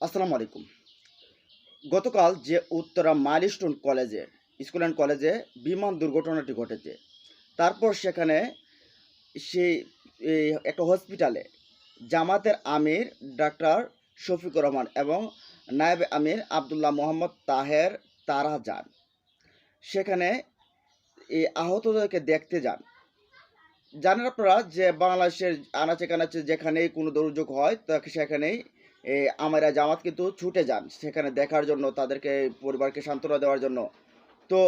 আসসালামু আলাইকুম। গতকাল যে উত্তরা মাইলস্টোন স্কুল অ্যান্ড কলেজে বিমান দুর্ঘটনাটি ঘটেছে। তারপর সেখানে সেই একটা হসপিটালে জামাতের আমির ডাক্তার শফিকুর রহমান এবং নায়েব আমির আবদুল্লাহ মোহাম্মদ তাহের তারা যান। সেখানে এই আহতদেরকে দেখতে যান। জানেন আপনারা যে বাংলাদেশের আনাচে-কানাচে যেখানেই কোনো দুর্যোগ হয় সেখানেই আমিরা জামাত কিন্তু ছুটে যান সেখানে দেখার জন্য, তাদেরকে পরিবারকে সান্ত্বনা দেওয়ার জন্য। তো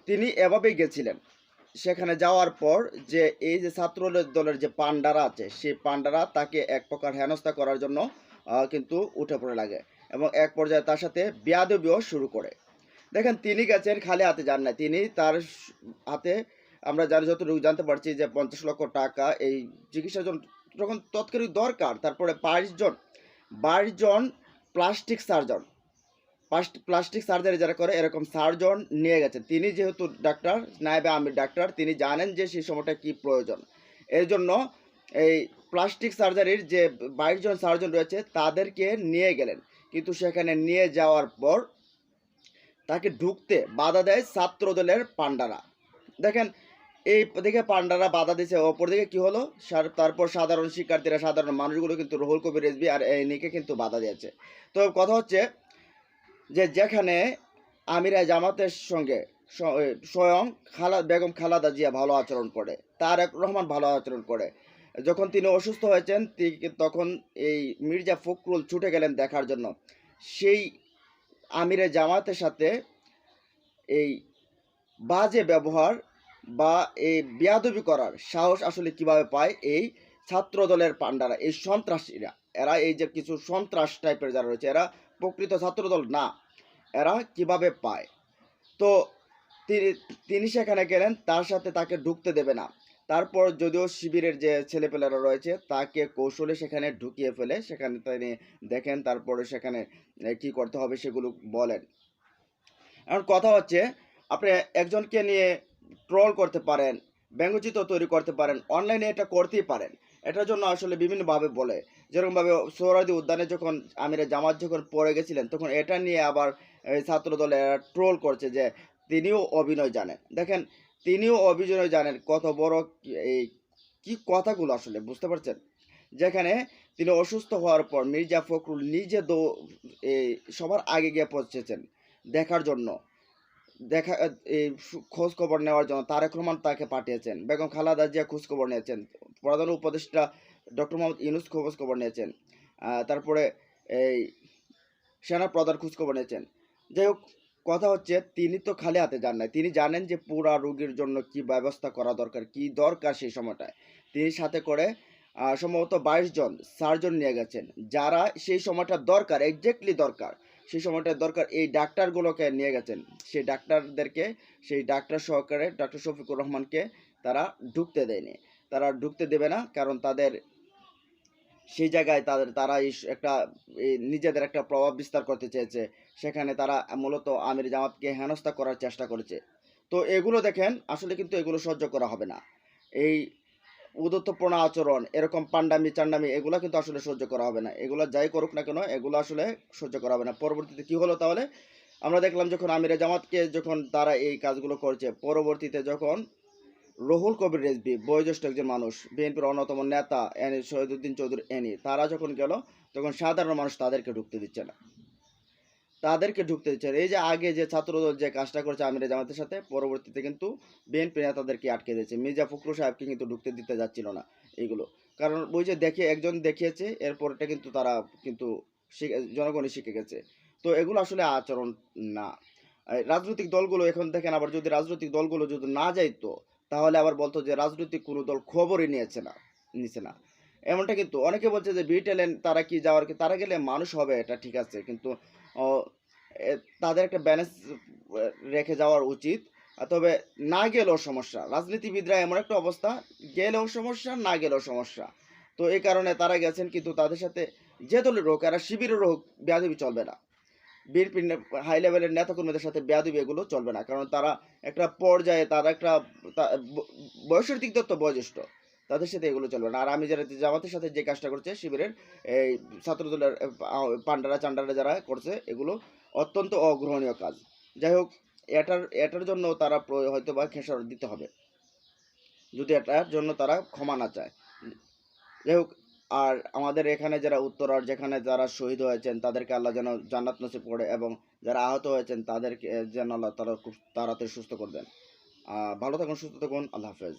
তিনি এভাবেই গেছিলেন। সেখানে যাওয়ার পর যে এই যে দলের যে পান্ডারা আছে, সেই পান্ডারা তাকে এক প্রকার হেনস্থা করার জন্য কিন্তু উঠে পড়ে লাগে এবং এক পর্যায়ে তার সাথে বেয়াদবিও শুরু করে। দেখেন তিনি গেছেন খালি হাতে যান নাই। তিনি তার হাতে আমরা যতটুকু জানতে পারছি যে ৫০ লক্ষ টাকা এই চিকিৎসার জন্য যখন তৎকালীন দরকার। তারপরে ২২ জন প্লাস্টিক সার্জন, প্লাস্টিক সার্জারি যারা করে এরকম সার্জন নিয়ে গেছেন। তিনি যেহেতু ডাক্তার, নায়েবে আমির ডাক্তার, তিনি জানেন যে সেই সময়টা কী প্রয়োজন। এর জন্য এই প্লাস্টিক সার্জারির যে ২২ জন সার্জন রয়েছে তাদেরকে নিয়ে গেলেন। কিন্তু সেখানে নিয়ে যাওয়ার পর তাকে ঢুকতে বাধা দেয় ছাত্রদলের পান্ডারা। দেখেন এই দিকে পান্ডারা বাধা দিয়েছে, অপরদিকে কি হলো, তারপর সাধারণ শিক্ষার্থীরা, সাধারণ মানুষগুলো কিন্তু রুহুল কবির রিজভী আর এনিকে কিন্তু বাধা দিয়েছে। তো কথা হচ্ছে যে যেখানে আমিরা জামাতের সঙ্গে স্বয়ং বেগম খালেদা জিয়া ভালো আচরণ করে, তারেক রহমান ভালো আচরণ করে, যখন তিনি অসুস্থ হয়েছেন তখন এই মির্জা ফখরুল ছুটে গেলেন দেখার জন্য। সেই আমিরে জামাতের সাথে এই বাজে ব্যবহার বা এই বেয়াদবি করার সাহস আসলে কিভাবে পায় এই ছাত্র দলের পান্ডারা, এই সন্ত্রাসীরা। এরা এই যে কিছু সন্ত্রাস টাইপের যারা রয়েছে, এরা প্রকৃত ছাত্রদল না। এরা কিভাবে পায়? তো তিনি তিনি সেখানে গেলেন, তার সাথে তাকে ঢুকতে দেবে না। তারপর যদিও শিবিরের যে ছেলেপেলেরা রয়েছে তাকে কৌশলে সেখানে ঢুকিয়ে ফেলে, সেখানে তিনি দেখেন, তারপরে সেখানে কি করতে হবে সেগুলো বলেন। এখন কথা হচ্ছে, আপনি একজনকে নিয়ে ট্রল করতে পারেন, ব্যঙ্গচিত্র তৈরি করতে পারেন, অনলাইনে এটা করতেই পারেন। এটার জন্য আসলে বিভিন্নভাবে বলে, যেরকমভাবে সোহরাওয়ার্দী উদ্যানে যখন আমিরে জামাত যখন পড়ে গেছিলেন, তখন এটা নিয়ে আবার ছাত্রদলে ট্রোল করছে যে তিনিও অভিনয় জানেন। দেখেন তিনিও অভিনয় জানেন, কত বড় এই কি কথাগুলো আসলে বুঝতে পারছেন। যেখানে তিনি অসুস্থ হওয়ার পর মির্জা ফখরুল নিজে এই সবার আগে গিয়ে পৌঁছেছেন দেখার জন্য, দেখা এই খোঁজ খবর নেওয়ার জন্য তারেক রহমান তাকে পাঠিয়েছেন, বেগম খালেদা জিয়া খোঁজ খবর নিয়েছেন, প্রধান উপদেষ্টা ডক্টর মোহাম্মদ ইউনূস খোঁজ খবর নিয়েছেন, তারপরে এই সেনা প্রধান খোঁজ খবর নিয়েছেন। যাই হোক, কথা হচ্ছে তিনি তো খালি হাতে যান নাই। তিনি জানেন যে পুরা রোগীর জন্য কি ব্যবস্থা করা দরকার, কি দরকার সেই সময়টায়। তিনি সাথে করে সম্ভবত ২২ জন সার্জন নিয়ে গেছেন, যারা সেই সময়টা দরকার, এক্স্যাক্টলি দরকার, সেই সময়টা দরকার এই ডাক্তারগুলোকে নিয়ে গেছেন। সেই ডাক্তারদেরকে, সেই ডাক্তার সহকারে ডক্টর শফিকুর রহমানকে তারা ঢুকতে দেয়নি। তারা ঢুকতে দেবে না, কারণ তাদের সেই জায়গায় তারা একটা নিজেদের একটা প্রভাব বিস্তার করতে চেয়েছে। সেখানে তারা মূলত আমির জামাতকে হেনস্থা করার চেষ্টা করেছে। তো এগুলো দেখেন আসলে কিন্তু এগুলো সহ্য করা হবে না। এই উদ্ধতপূর্ণ আচরণ, এরকম পান্ডামি চান্ডামি, এগুলো কিন্তু আসলে সহ্য করা হবে না। এগুলো যাই করুক না কেন, এগুলো আসলে সহ্য করা হবে না। পরবর্তীতে কি হলো তাহলে? আমরা দেখলাম যখন আমিরে জামাতকে যখন তারা এই কাজগুলো করছে, পরবর্তীতে যখন রুহুল কবির রিজভী বয়োজ্যেষ্ঠ একজন মানুষ, বিএনপির অন্যতম নেতা শহীদুদ্দিন চৌধুরী তারা যখন গেল, তখন সাধারণ মানুষ তাদেরকে ঢুকতে দিচ্ছে না। এই যে আগে যে ছাত্রদল যে কাজটা করেছে আমিরে জামাতের সাথে, পরবর্তীতে কিন্তু বিএনপি নেতাদেরকে আটকে দিয়েছে। মির্জা ফখরুল সাহেবকে কিন্তু ঢুকতে দিতে যাচ্ছিল না এইগুলো। কারণ ওই যে একজন দেখিয়েছে, এরপরটা কিন্তু তারা কিন্তু জনগণই শিখে গেছে। তো এগুলো আসলে আচরণ না। রাজনৈতিক দলগুলো এখন দেখেন, আবার যদি রাজনৈতিক দলগুলো যদি না যাইতো, তাহলে আবার বলতো যে রাজনৈতিক কোনো দল খবরই নিচ্ছে না। এমনটা কিন্তু অনেকে বলছে যে বিটেলেন তারা কি যাওয়ার, তারা গেলে মানুষ হবে, এটা ঠিক আছে, কিন্তু তাদের একটা ব্যালেন্স রেখে যাওয়ার উচিত। তবে না গেলেও সমস্যা, রাজনীতিবিদরা এমন একটা অবস্থা, গেলেও সমস্যা, না গেলেও সমস্যা। তো এই কারণে তারা গেছেন, কিন্তু তাদের সাথে যে দলের হোক, এরা শিবিরেরও হোক, বেয়াদবি চলবে না। বিএনপি হাই লেভেলের নেতাকর্মীদের সাথে বেয়াদবি এগুলো চলবে না, কারণ তারা একটা পর্যায়ে, তারা একটা বয়সের দিক দিয়ে তো বয়োজ্যেষ্ঠ, তাদের সাথে এগুলো চলবে না। আর আমি যারা জামাতের সাথে যে কাজটা করছে শিবিরের এই ছাত্রদলের পান্ডারা চান্ডারা যারা করছে এগুলো অত্যন্ত অগ্রহণীয় কাজ। যাই হোক, এটার জন্য তারা হয়তো বা খেসারত দিতে হবে, যদি এটার জন্য তারা ক্ষমা না চায়। যাই হোক, আর আমাদের এখানে যারা উত্তরার যেখানে যারা শহীদ হয়েছেন তাদেরকে আল্লাহ যেন জান্নাত নসিব করে, এবং যারা আহত হয়েছেন তাদেরকে যেন আল্লাহ তারা খুব তাড়াতাড়ি সুস্থ করে দেন। ভালো থাকুন, সুস্থ থাকুন, আল্লাহ হাফেজ।